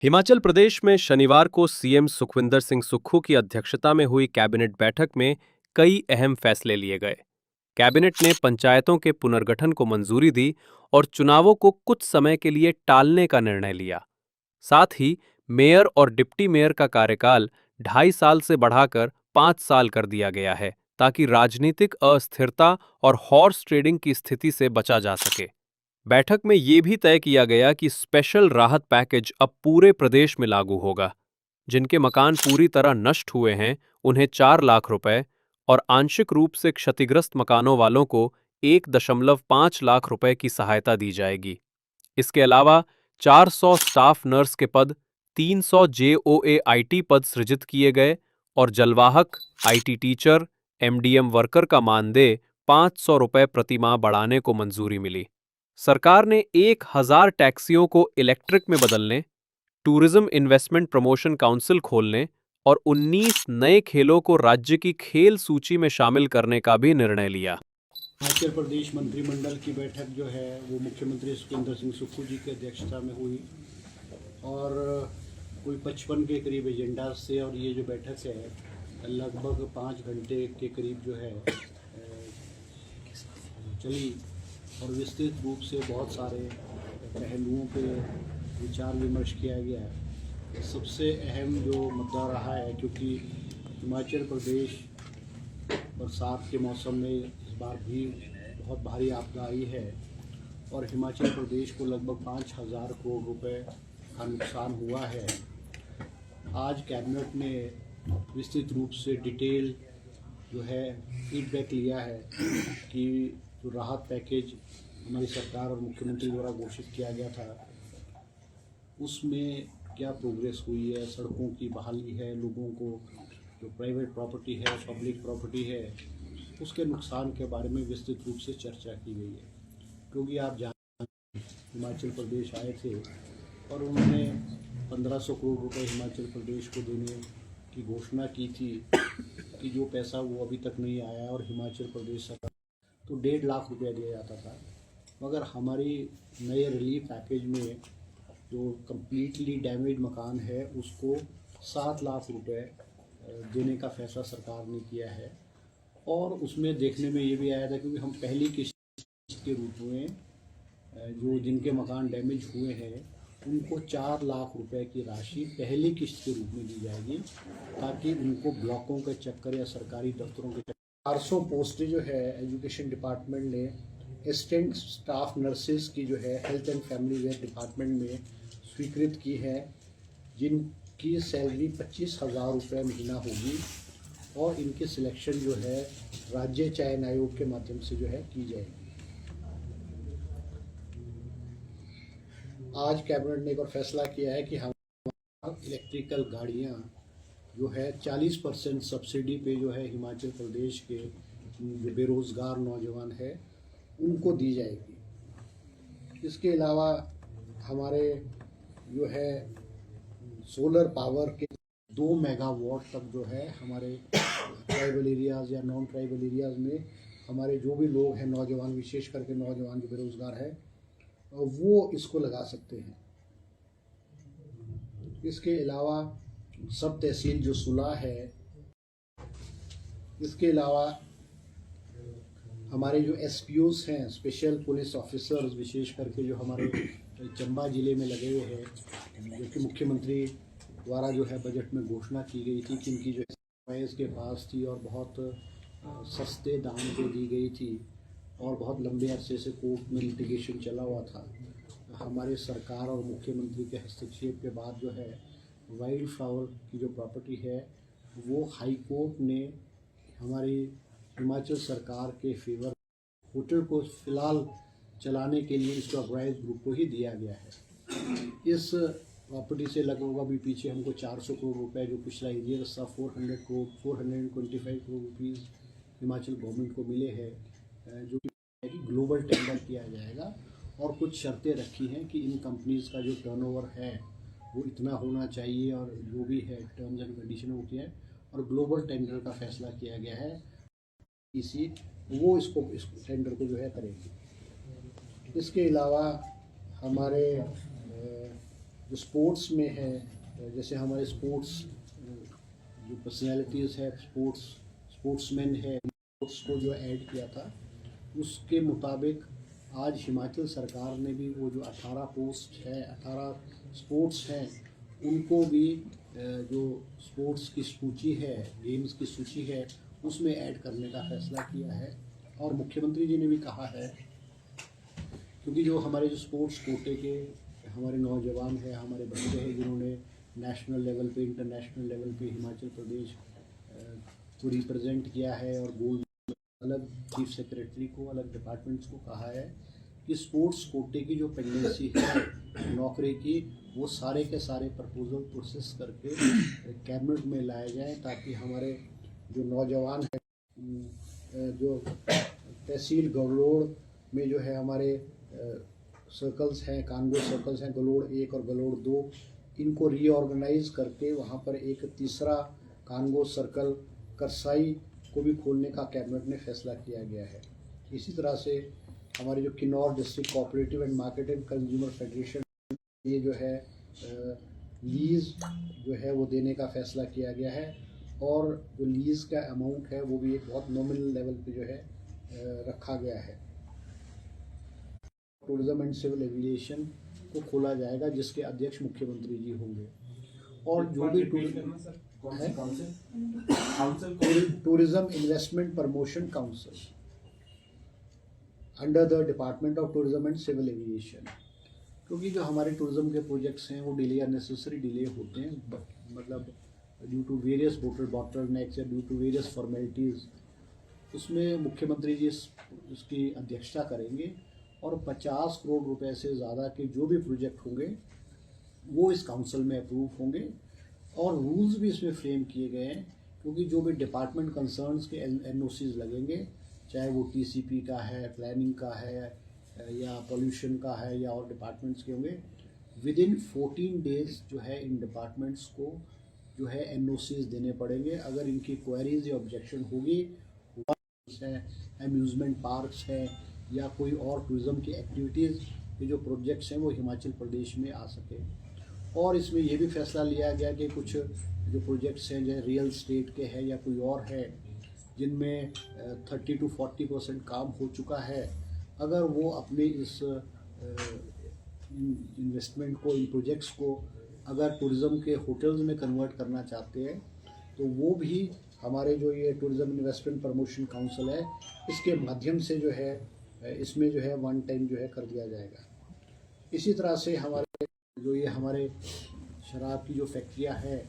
हिमाचल प्रदेश में शनिवार को सीएम सुखविंदर सिंह सुक्खू की अध्यक्षता में हुई कैबिनेट बैठक में कई अहम फैसले लिए गए। कैबिनेट ने पंचायतों के पुनर्गठन को मंजूरी दी और चुनावों को कुछ समय के लिए टालने का निर्णय लिया। साथ ही मेयर और डिप्टी मेयर का कार्यकाल 2.5 साल से बढ़ाकर 5 साल कर दिया गया है, ताकि राजनीतिक अस्थिरता और हॉर्स ट्रेडिंग की स्थिति से बचा जा सके। बैठक में ये भी तय किया गया कि स्पेशल राहत पैकेज अब पूरे प्रदेश में लागू होगा। जिनके मकान पूरी तरह नष्ट हुए हैं, उन्हें 4 लाख रुपए और आंशिक रूप से क्षतिग्रस्त मकानों वालों को 1.5 लाख रुपए की सहायता दी जाएगी। इसके अलावा 400 स्टाफ नर्स के पद, 300 जेओए आईटी पद सृजित किए गए और जलवाहक, आईटी टीचर, एमडीएम वर्कर का मानदेय 500 रुपए प्रति माह बढ़ाने को मंजूरी मिली। सरकार ने 1,000 टैक्सियों को इलेक्ट्रिक में बदलने, टूरिज्म इन्वेस्टमेंट प्रमोशन काउंसिल खोलने और 19 नए खेलों को राज्य की खेल सूची में शामिल करने का भी निर्णय लिया। हिमाचल प्रदेश मंत्रिमंडल की बैठक जो है वो मुख्यमंत्री सुखविंदर सिंह सुक्खू जी की अध्यक्षता में हुई और कोई 55 के करीब एजेंडा से, और ये जो बैठक है लगभग 5 घंटे के करीब जो है चली और विस्तृत रूप से बहुत सारे पहलुओं पे विचार विमर्श किया गया। सबसे अहम जो मुद्दा रहा है, क्योंकि हिमाचल प्रदेश बरसात के मौसम में इस बार भी बहुत भारी आपदा आई है और हिमाचल प्रदेश को लगभग 5,000 करोड़ रुपए का नुकसान हुआ है। आज कैबिनेट ने विस्तृत रूप से डिटेल जो है फीडबैक लिया है कि जो राहत पैकेज हमारी सरकार और मुख्यमंत्री द्वारा घोषित किया गया था उसमें क्या प्रोग्रेस हुई है, सड़कों की बहाली है, लोगों को जो प्राइवेट प्रॉपर्टी है, पब्लिक प्रॉपर्टी है, उसके नुकसान के बारे में विस्तृत रूप से चर्चा की गई है। क्योंकि आप जानते हिमाचल प्रदेश आए थे और उन्होंने 1500 करोड़ रुपए हिमाचल प्रदेश को देने की घोषणा की थी कि जो पैसा वो अभी तक नहीं आया और हिमाचल प्रदेश सरकार तो 1.5 लाख रुपया दिया जाता था, मगर हमारी नए रिलीफ पैकेज में जो कम्प्लीटली डैमेज मकान है उसको 7 लाख रुपए देने का फैसला सरकार ने किया है। और उसमें देखने में ये भी आया था, क्योंकि हम पहली किस्त के रूप में जो जिनके मकान डैमेज हुए हैं उनको 4 लाख रुपए की राशि पहली किस्त के रूप में दी जाएगी, ताकि उनको ब्लॉकों के चक्कर या सरकारी दफ्तरों के 400 पोस्टें जो है एजुकेशन डिपार्टमेंट ने असिस्टेंट स्टाफ नर्सेज की जो है हेल्थ एंड फैमिली वेयर डिपार्टमेंट में स्वीकृत की है, जिनकी सैलरी 25,000 रुपये महीना होगी और इनकी सिलेक्शन जो है राज्य चयन आयोग के माध्यम से जो है की जाएगी। आज कैबिनेट ने एक और फैसला किया है कि हम इलेक्ट्रिकल गाड़ियां जो है 40% सब्सिडी पे जो है हिमाचल प्रदेश के जो बेरोज़गार नौजवान है उनको दी जाएगी। इसके अलावा हमारे जो है सोलर पावर के 2 मेगावाट तक जो है हमारे ट्राइबल एरियाज़ या नॉन ट्राइबल एरियाज़ में हमारे जो भी लोग हैं, नौजवान, विशेष करके नौजवान जो बेरोज़गार है, वो इसको लगा सकते हैं। इसके अलावा सब तहसील जो सुलह है, इसके अलावा हमारे जो एसपीओस हैं, स्पेशल पुलिस ऑफिसर्स, विशेष करके जो हमारे चंबा ज़िले में लगे हुए हैं, जो कि मुख्यमंत्री द्वारा जो है बजट में घोषणा की गई थी कि इनकी जो प्राइस के पास थी और बहुत सस्ते दाम पे दी गई थी और बहुत लंबे अरसे से कोर्ट में लिटिगेशन चला हुआ था। हमारे सरकार और मुख्यमंत्री के हस्तक्षेप के बाद जो है वाइल्ड फ्लावर की जो प्रॉपर्टी है वो हाई कोर्ट ने हमारी हिमाचल सरकार के फेवर होटल को फिलहाल चलाने के लिए इसको ऑर्गेनाइज ग्रुप को ही दिया गया है। इस प्रॉपर्टी से लगभग अभी पीछे हमको 400 करोड़ रुपए जो पिछला ईयर था 425 करोड़ रुपीज़ हिमाचल गवर्नमेंट को मिले हैं, जो कि ग्लोबल टेंडर किया जाएगा और कुछ शर्तें रखी हैं कि इन कंपनीज़ का जो टर्नओवर है वो इतना होना चाहिए और जो भी है टर्म्स एंड कंडीशन वो किया है और ग्लोबल टेंडर का फैसला किया गया है। इसी वो इस टेंडर को जो है करेगी। इसके अलावा हमारे जो स्पोर्ट्स में है, जैसे हमारे स्पोर्ट्स जो पर्सनैलिटीज़ है, स्पोर्ट्समैन है, स्पोर्ट्स को जो ऐड किया था, उसके मुताबिक आज हिमाचल सरकार ने भी वो जो 18 पोस्ट है, 18 स्पोर्ट्स हैं, उनको भी जो स्पोर्ट्स की सूची है, गेम्स की सूची है, उसमें ऐड करने का फैसला किया है। और मुख्यमंत्री जी ने भी कहा है, क्योंकि जो हमारे जो स्पोर्ट्स कोटे के हमारे नौजवान हैं, हमारे बच्चे हैं, जिन्होंने नेशनल लेवल पे, इंटरनेशनल लेवल पे हिमाचल प्रदेश को रिप्रेजेंट किया है, और गोल्ड, अलग चीफ सेक्रेटरी को, अलग डिपार्टमेंट्स को कहा है कि स्पोर्ट्स कोटे की जो पेंडेंसी है नौकरी की, वो सारे के सारे प्रपोजल प्रोसेस करके कैबिनेट में लाए जाएं, ताकि हमारे जो नौजवान हैं, जो तहसील गलोड़ में जो है हमारे सर्कल्स हैं, कानगो सर्कल्स हैं, गलोड़ 1 और गलोड़ 2, इनको रीऑर्गेनाइज करके वहाँ पर एक तीसरा कानगो सर्कल करसाई को भी खोलने का कैबिनेट ने फैसला किया गया है। इसी तरह से हमारे जो Kinnaur district cooperative and market and consumer federation, ये जो है लीज़ जो है वो देने का फैसला किया गया है, और जो लीज़ का अमाउंट है वो भी एक बहुत नॉमिनल लेवल पे जो है रखा गया है। टूरिज्म एंड सिविल एविएशन को खोला जाएगा, जिसके अध्यक्ष मुख्यमंत्री जी होंगे। और जो भी tourism investment promotion council under the department of tourism and civil aviation, क्योंकि जो हमारे टूरिज्म के प्रोजेक्ट्स हैं वो डिले, अननेसेसरी डिले होते हैं, मतलब ड्यू टू वेरियस बोटलनेक्स या ड्यू टू वेरियस फॉर्मेलिटीज़। उसमें मुख्यमंत्री जी उसकी अध्यक्षता करेंगे, और 50 करोड़ रुपए से ज़्यादा के जो भी प्रोजेक्ट होंगे वो इस काउंसिल में अप्रूव होंगे। और रूल्स भी इसमें फ्रेम किए गए हैं, क्योंकि जो भी डिपार्टमेंट कंसर्न्स के एनओसीज लगेंगे, चाहे वो टीसीपी का है, प्लानिंग का है, या पॉल्यूशन का है, या और डिपार्टमेंट्स के होंगे, विद इन 14 डेज जो है इन डिपार्टमेंट्स को जो है एनओसीज देने पड़ेंगे। अगर इनकी क्वेरीज या ऑब्जेक्शन होगी, अम्यूज़मेंट पार्क्स हैं या कोई और टूरिज्म की एक्टिविटीज़ के जो प्रोजेक्ट्स हैं वो हिमाचल प्रदेश में आ सके। और इसमें ये भी फैसला लिया गया कि कुछ जो प्रोजेक्ट्स हैं, जैसे रियल स्टेट के हैं या कोई और है, जिनमें 30 to 40% काम हो चुका है, अगर वो अपने इस इन्वेस्टमेंट को, इन प्रोजेक्ट्स को अगर टूरिज़्म के होटल्स में कन्वर्ट करना चाहते हैं, तो वो भी हमारे जो ये टूरिज़्म इन्वेस्टमेंट प्रमोशन काउंसिल है, इसके माध्यम से जो है इसमें जो है वन टाइम जो है कर दिया जाएगा। इसी तरह से हमारे जो ये हमारे शराब की जो फैक्ट्रियां हैं,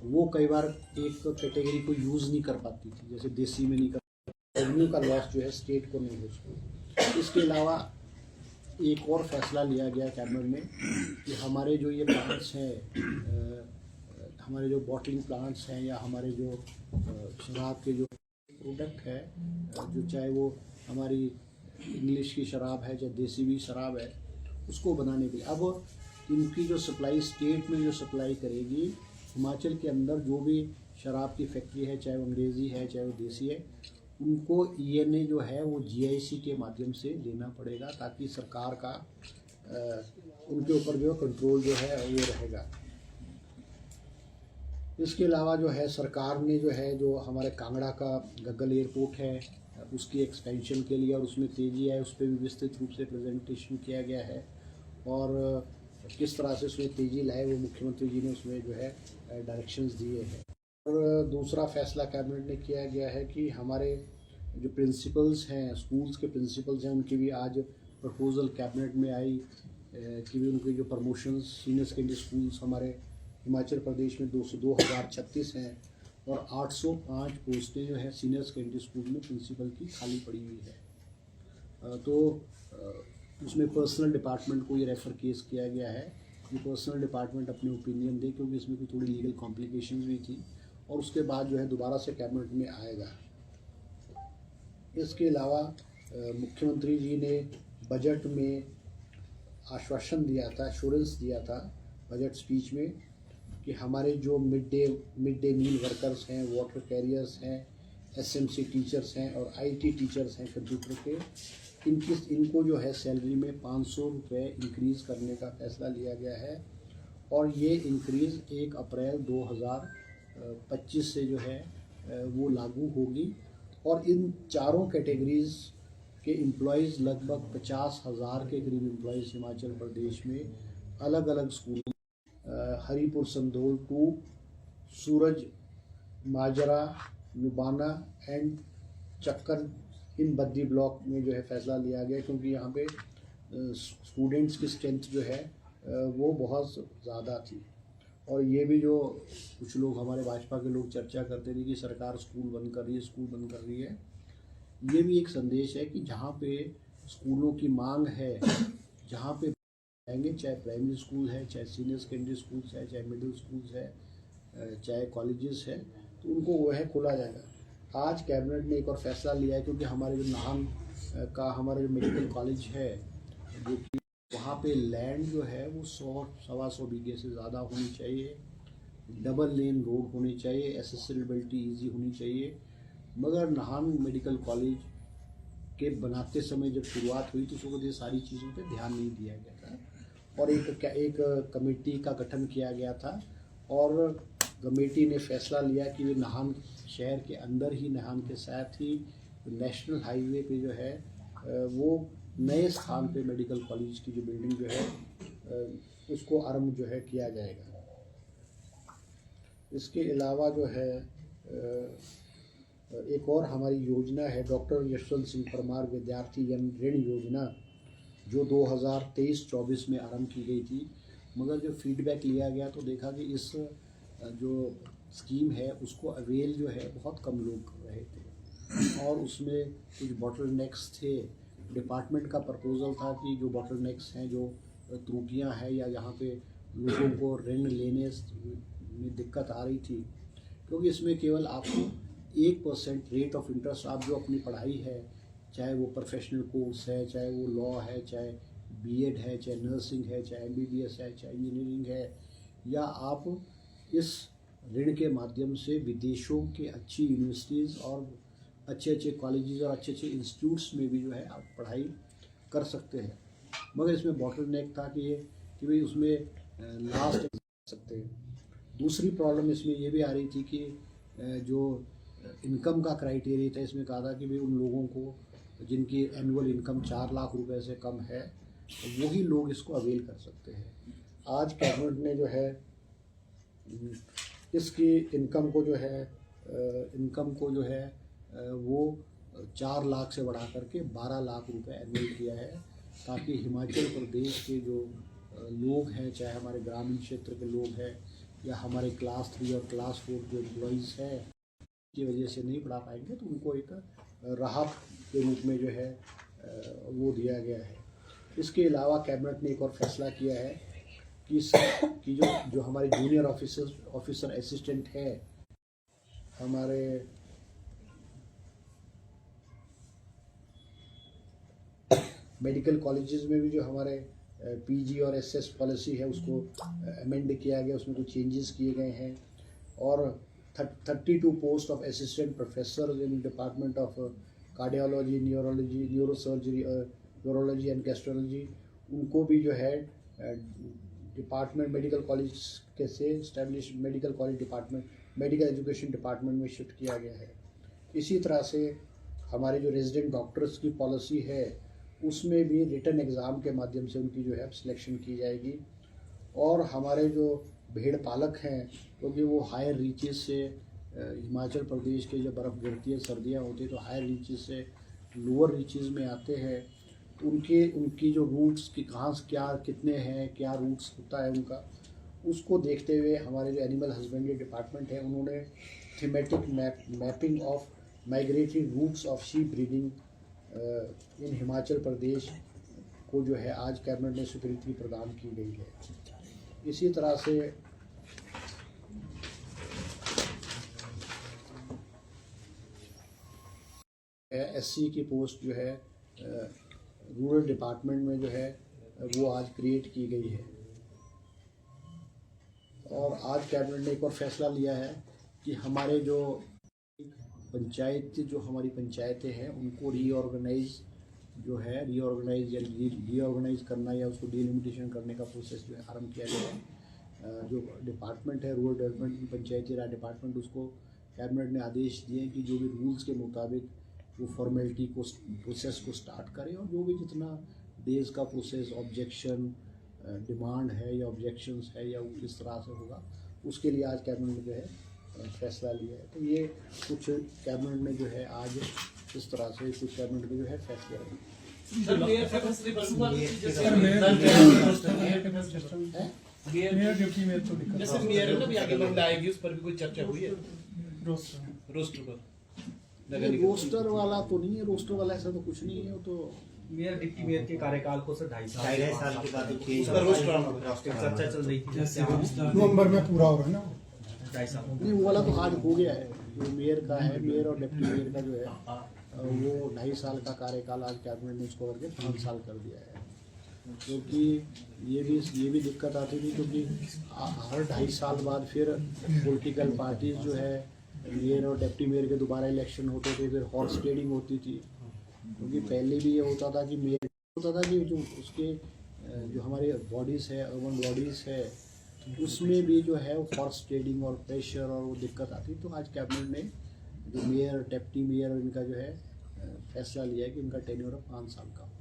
वो कई बार एक कैटेगरी को यूज़ नहीं कर पाती थी, जैसे देसी में नहीं कर, रेवेन्यू का लॉस जो है स्टेट को नहीं हो सकता। इसके अलावा एक और फैसला लिया गया कैबिनेट में कि हमारे जो ये प्लांट्स हैं, हमारे जो बॉटलिंग प्लांट्स हैं, या हमारे जो शराब के जो प्रोडक्ट है, जो चाहे वो हमारी इंग्लिश की शराब है, चाहे देसी भी शराब है, उसको बनाने के लिए अब इनकी जो सप्लाई स्टेट में जो सप्लाई करेगी, हिमाचल के अंदर जो भी शराब की फैक्ट्री है, चाहे वो अंग्रेज़ी है, चाहे वो देसी है, उनको ईएनए जो है वो जीआईसी के माध्यम से देना पड़ेगा, ताकि सरकार का उनके ऊपर जो कंट्रोल जो है वो रहेगा। इसके अलावा जो है सरकार ने जो है जो हमारे कांगड़ा का गग्गल एयरपोर्ट है, उसकी एक्सपेंशन के लिए और उसमें तेज़ी है, उस पर भी विस्तृत रूप से प्रेजेंटेशन किया गया है, और किस तरह से उसमें तेज़ी लाए वो मुख्यमंत्री जी ने उसमें जो है डायरेक्शंस दिए हैं। और दूसरा फैसला कैबिनेट ने किया गया है कि हमारे जो प्रिंसिपल्स हैं, स्कूल्स के प्रिंसिपल्स हैं, उनकी भी आज प्रपोजल कैबिनेट में आई कि भी उनकी जो प्रमोशंस सीनियर सेकेंडरी स्कूल्स हमारे हिमाचल प्रदेश में 2036 हैं, और 805 पोस्टें जो है सीनियर सेकेंडरी स्कूल में प्रिंसिपल की खाली पड़ी हुई है। तो उसमें पर्सनल डिपार्टमेंट को ये रेफ़र केस किया गया है कि पर्सनल डिपार्टमेंट अपने ओपिनियन दे, क्योंकि इसमें कोई थोड़ी लीगल कॉम्प्लिकेशंस भी थी, और उसके बाद जो है दोबारा से कैबिनेट में आएगा। इसके अलावा मुख्यमंत्री जी ने बजट में आश्वासन दिया था, एश्योरेंस दिया था बजट स्पीच में, कि हमारे जो मिड डे मील वर्कर्स हैं, वाटर कैरियर्स हैं, एसएमसी टीचर्स हैं और आईटी टीचर्स हैं कंप्यूटर के, इनको जो है सैलरी में 500 रुपये इंक्रीज़ करने का फैसला लिया गया है। और ये इंक्रीज़ 1 अप्रैल 2025 से जो है वो लागू होगी। और इन चारों कैटेगरीज़ के एम्प्लॉयज़ लगभग 50,000 के करीब एम्प्लॉयज़ हिमाचल प्रदेश में अलग अलग स्कूलों, हरीपुर संधोल 2, सूरज माजरा, लुबाना एंड चक्कर, इन बद्दी ब्लॉक में जो है फैसला लिया गया, क्योंकि यहाँ पे स्टूडेंट्स की स्ट्रेंथ जो है वो बहुत ज़्यादा थी। और ये भी जो कुछ लोग हमारे भाजपा के लोग चर्चा करते थे कि सरकार स्कूल बंद कर रही है, स्कूल बंद कर रही है, ये भी एक संदेश है कि जहाँ पे स्कूलों की मांग है, जहाँ पे आएंगे, चाहे प्राइमरी स्कूल है, चाहे सीनियर सेकेंडरी स्कूल्स है, चाहे मिडिल स्कूल्स है, चाहे कॉलेजेस है, तो उनको वह खोला जाएगा। आज कैबिनेट ने एक और फैसला लिया है, क्योंकि हमारे जो नाहन का हमारा जो मेडिकल कॉलेज है, जो कि वहाँ पे लैंड जो है वो 100-125 बीघे से ज़्यादा होनी चाहिए, डबल लेन रोड होनी चाहिए, एसेसिबिलिटी ईजी होनी चाहिए। मगर नाहन मेडिकल कॉलेज के बनाते समय जब शुरुआत हुई तो उसको ये सारी चीज़ों पे ध्यान नहीं दिया गया था, और एक कमेटी का गठन किया गया था, और कमेटी ने फैसला लिया कि वे नाहन शहर के अंदर ही, नाहन के साथ ही नेशनल हाईवे पे जो है वो नए स्थान पे मेडिकल कॉलेज की जो बिल्डिंग जो है उसको आरंभ जो है किया जाएगा। इसके अलावा जो है एक और हमारी योजना है डॉक्टर यशवंत सिंह परमार विद्यार्थी ऋण योजना, जो 2023-24 में आरंभ की गई थी। मगर जो फीडबैक लिया गया तो देखा कि इस जो स्कीम है उसको अवेल जो है बहुत कम लोग कर रहे थे, और उसमें कुछ बॉटलनेक्स थे। डिपार्टमेंट का प्रपोजल था कि जो बॉटलनेक्स हैं, जो त्रुटियां हैं, या यहाँ पे लोगों को ऋण लेने में दिक्कत आ रही थी, क्योंकि इसमें केवल आपको 1% रेट ऑफ इंटरेस्ट, आप जो अपनी पढ़ाई है, चाहे वो प्रोफेशनल कोर्स है, चाहे वो लॉ है, चाहे बीएड है, चाहे नर्सिंग है, चाहे एमबीबीएस है, चाहे इंजीनियरिंग है, या आप इस ऋण के माध्यम से विदेशों के अच्छी यूनिवर्सिटीज़ और अच्छे अच्छे कॉलेजेस और अच्छे अच्छे इंस्टीट्यूट्स में भी जो है आप पढ़ाई कर सकते हैं। मगर इसमें बॉटलनेक था कि भाई उसमें लास्ट सकते हैं। दूसरी प्रॉब्लम इसमें ये भी आ रही थी कि जो इनकम का क्राइटेरिया था, इसमें कहा था कि भाई उन लोगों को जिनकी एनुअल इनकम 4 लाख रुपए से कम है, वही लोग इसको अवेल कर सकते हैं। आज कैबिनेट ने जो है इसकी इनकम को जो है वो 4 लाख से बढ़ा करके 12 लाख रुपए एनुअल किया है, ताकि हिमाचल प्रदेश के जो लोग हैं, चाहे हमारे ग्रामीण क्षेत्र के लोग हैं, या हमारे क्लास 3 और क्लास 4 जो एम्प्लॉइज़ हैं, की वजह से नहीं पढ़ा पाएंगे, तो उनको एक राहत के रूप में जो है वो दिया गया है। इसके अलावा कैबिनेट ने एक और फैसला किया है कि जो हमारे जूनियर ऑफिसर असिस्टेंट है हमारे मेडिकल कॉलेजेस में भी, जो हमारे पीजी और एसएस पॉलिसी है उसको अमेंड किया गया, उसमें कुछ चेंजेस किए गए हैं। और 32 post of assistant professor in department of cardiology, neurology, neurosurgery, urology and gastrology, उनको भी जो है डिपार्टमेंट मेडिकल कॉलेज के से establish medical college department, medical education department में शिफ्ट किया गया है। इसी तरह से हमारे जो रेजिडेंट डॉक्टर्स की पॉलिसी है उसमें भी रिटन एग्ज़ाम के माध्यम से उनकी जो है सिलेक्शन की जाएगी। और हमारे जो भेड़ पालक हैं, क्योंकि वो हायर रीचेस से हिमाचल प्रदेश के जब बर्फ़ गिरती है, सर्दियाँ होती है, तो हायर रीचेस से लोअर रीचेस में आते हैं, तो उनकी जो रूट्स की कहाँ से क्या कितने हैं, क्या रूट्स होता है उनका, उसको देखते हुए हमारे जो एनिमल हस्बेंड्री डिपार्टमेंट है उन्होंने thematic mapping of migratory routes of sheep breeding in Himachal Pradesh को जो है आज कैबिनेट ने स्वीकृति प्रदान की गई है। इसी तरह से एससी की पोस्ट जो है रूरल डिपार्टमेंट में जो है वो आज क्रिएट की गई है। और आज कैबिनेट ने एक और फैसला लिया है कि हमारे जो हमारी पंचायतें हैं उनको रीऑर्गेनाइज या रीऑर्गेनाइज करना, या उसको डिलिमिटेशन करने का प्रोसेस जो है आरम्भ किया गया है। जो डिपार्टमेंट है रूरल डेवलपमेंट पंचायती राज डिपार्टमेंट, उसको कैबिनेट ने आदेश दिए कि जो भी रूल्स के मुताबिक वो फॉर्मेलिटी को प्रोसेस को स्टार्ट करें, और जो भी जितना डेज का प्रोसेस ऑब्जेक्शन डिमांड है या ऑब्जेक्शंस है या वो किस तरह से होगा, उसके लिए आज कैबिनेट ने जो है फैसला लिया है। तो ये कुछ कैबिनेट ने जो है आज इस तरह से कुछ कैबिनेट के जो है फैसले लिए। मेयर ड्यूटी में तो दिक्कत जैसे मेयर है ना, अभी आगे मामला आएगी, उस पर भी कोई चर्चा हुई है रोस्टर पर? रोस्टर वाला तो नहीं है, रोस्टर वाला ऐसा तो कुछ नहीं है। वो तो मेयर डिप्टी मेयर के कार्यकाल को सर 2.5 साल के बाद उसका रोस्टर चर्चा चल रही थी। नवंबर में पूरा हो रहा है ना। 2.5 साल नहीं, वो वाला तो आज हो गया है। जो मेयर का है, मेयर और डिप्टी मेयर का जो है वो 2.5 साल का कार्यकाल आज कैबिनेट ने उसको करके 5 साल कर दिया है। क्योंकि ये भी दिक्कत आती थी, क्योंकि हर 2.5 साल बाद फिर पॉलिटिकल पार्टीज जो है मेयर और डिप्टी मेयर के दोबारा इलेक्शन होते थे, फिर हॉर्स ट्रेडिंग होती थी। क्योंकि पहले भी ये होता था कि मेयर होता था कि जो उसके जो हमारे बॉडीज़ है, अर्बन बॉडीज़ है, उसमें भी जो है हॉर्स ट्रेडिंग और प्रेशर और वो दिक्कत आती। तो आज कैबिनेट ने जो मेयर डिप्टी मेयर इनका जो है फैसला लिया है कि इनका टेन्योर 5 साल का हो।